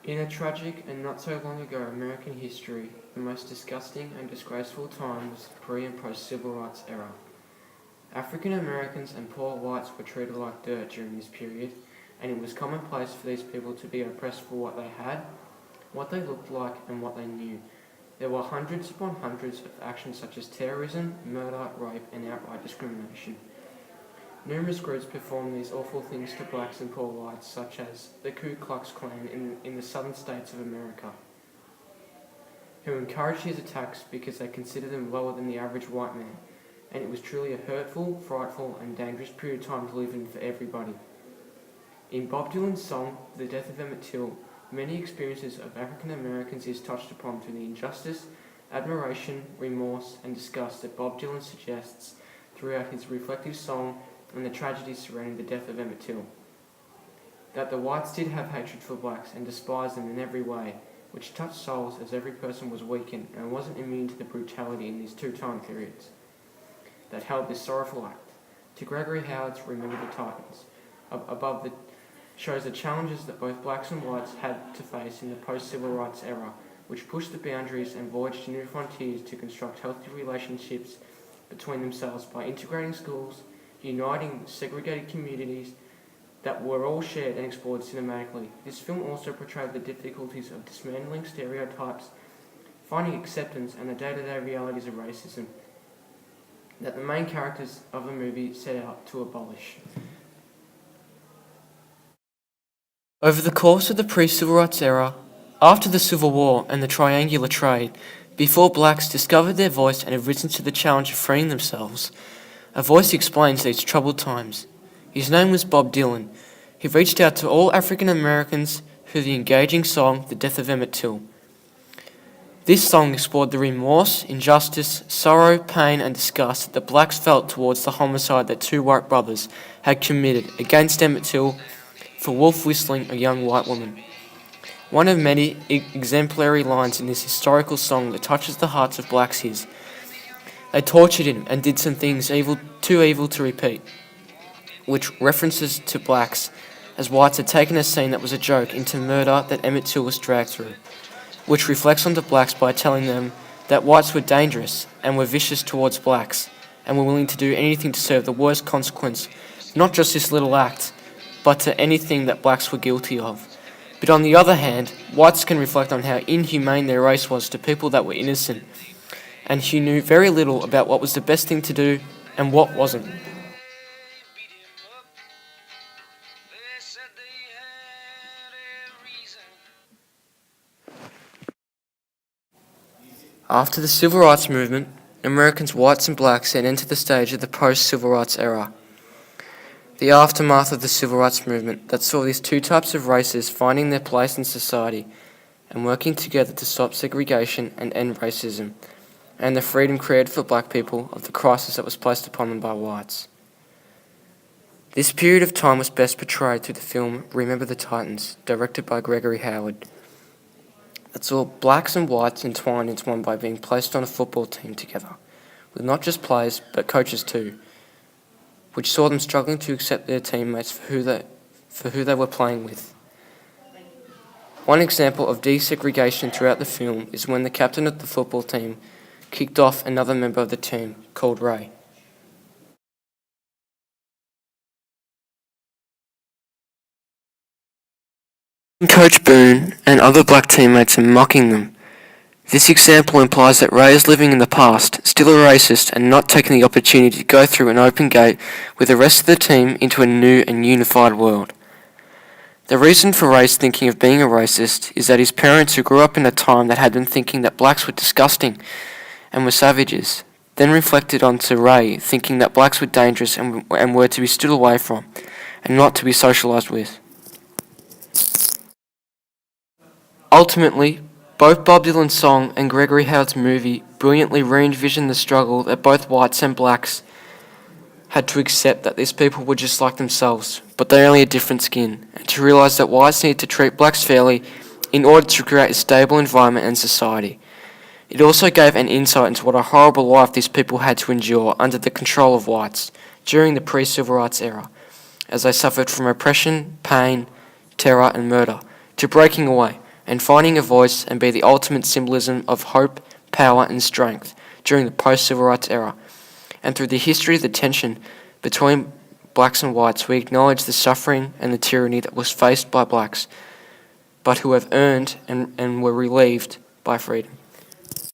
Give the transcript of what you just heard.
In a tragic and not so long ago American history, the most disgusting and disgraceful time was the pre- and post-civil rights era. African Americans and poor whites were treated like dirt during this period, and it was commonplace for these people to be oppressed for what they had, what they looked like, and what they knew. There were hundreds upon hundreds of actions such as terrorism, murder, rape, and outright discrimination. Numerous groups performed these awful things to blacks and poor whites, such as the Ku Klux Klan in the southern states of America, who encouraged these attacks because they considered them lower than the average white man, and it was truly a hurtful, frightful, and dangerous period of time to live in for everybody. In Bob Dylan's song, The Death of Emmett Till, many experiences of African Americans is touched upon through the injustice, admiration, remorse, and disgust that Bob Dylan suggests throughout his reflective song and the tragedy surrounding the death of Emmett Till. That the whites did have hatred for blacks and despised them in every way, which touched souls as every person was weakened and wasn't immune to the brutality in these two time periods that held this sorrowful act. To Gregory Howard's Remember the Titans, above the shows the challenges that both blacks and whites had to face in the post-civil rights era, which pushed the boundaries and voyaged to new frontiers to construct healthy relationships between themselves by integrating schools, uniting segregated communities that were all shared and explored cinematically. This film also portrayed the difficulties of dismantling stereotypes, finding acceptance, and the day-to-day realities of racism that the main characters of the movie set out to abolish. Over the course of the pre-civil rights era, after the Civil War and the triangular trade, before blacks discovered their voice and had risen to the challenge of freeing themselves, a voice explains these troubled times. His name was Bob Dylan. He reached out to all African Americans through the engaging song The Death of Emmett Till. This song explored the remorse, injustice, sorrow, pain, and disgust that the blacks felt towards the homicide that two white brothers had committed against Emmett Till for wolf whistling a young white woman. One of many exemplary lines in this historical song that touches the hearts of blacks is, "They tortured him and did some things too evil to repeat," which references to blacks as whites had taken a scene that was a joke into murder that Emmett Till was dragged through, which reflects onto blacks by telling them that whites were dangerous and were vicious towards blacks and were willing to do anything to serve the worst consequence, not just this little act, but to anything that blacks were guilty of. But on the other hand, whites can reflect on how inhumane their race was to people that were innocent and who knew very little about what was the best thing to do and what wasn't. After the Civil Rights Movement, Americans whites and blacks had entered the stage of the post-Civil Rights era. The aftermath of the Civil Rights Movement that saw these two types of races finding their place in society and working together to stop segregation and end racism, and the freedom created for black people of the crisis that was placed upon them by whites. This period of time was best portrayed through the film Remember the Titans, directed by Gregory Howard, that saw blacks and whites entwined into one by being placed on a football team together, with not just players but coaches too, which saw them struggling to accept their teammates for who they were playing with. One example of desegregation throughout the film is when the captain of the football team kicked off another member of the team, called Ray. Coach Boone and other black teammates are mocking them. This example implies that Ray is living in the past, still a racist, and not taking the opportunity to go through an open gate with the rest of the team into a new and unified world. The reason for Ray's thinking of being a racist is that his parents, who grew up in a time that had them thinking that blacks were disgusting and were savages, then reflected onto Ray thinking that blacks were dangerous and were to be stood away from and not to be socialised with. Ultimately, both Bob Dylan's song and Gregory Howard's movie brilliantly re-envisioned the struggle that both whites and blacks had to accept that these people were just like themselves, but they only had different skin, and to realise that whites need to treat blacks fairly in order to create a stable environment and society. It also gave an insight into what a horrible life these people had to endure under the control of whites during the pre-civil rights era, as they suffered from oppression, pain, terror and murder, to breaking away, and finding a voice and be the ultimate symbolism of hope, power, and strength during the post-civil rights era. And through the history of the tension between blacks and whites, we acknowledge the suffering and the tyranny that was faced by blacks, but who have earned and were relieved by freedom.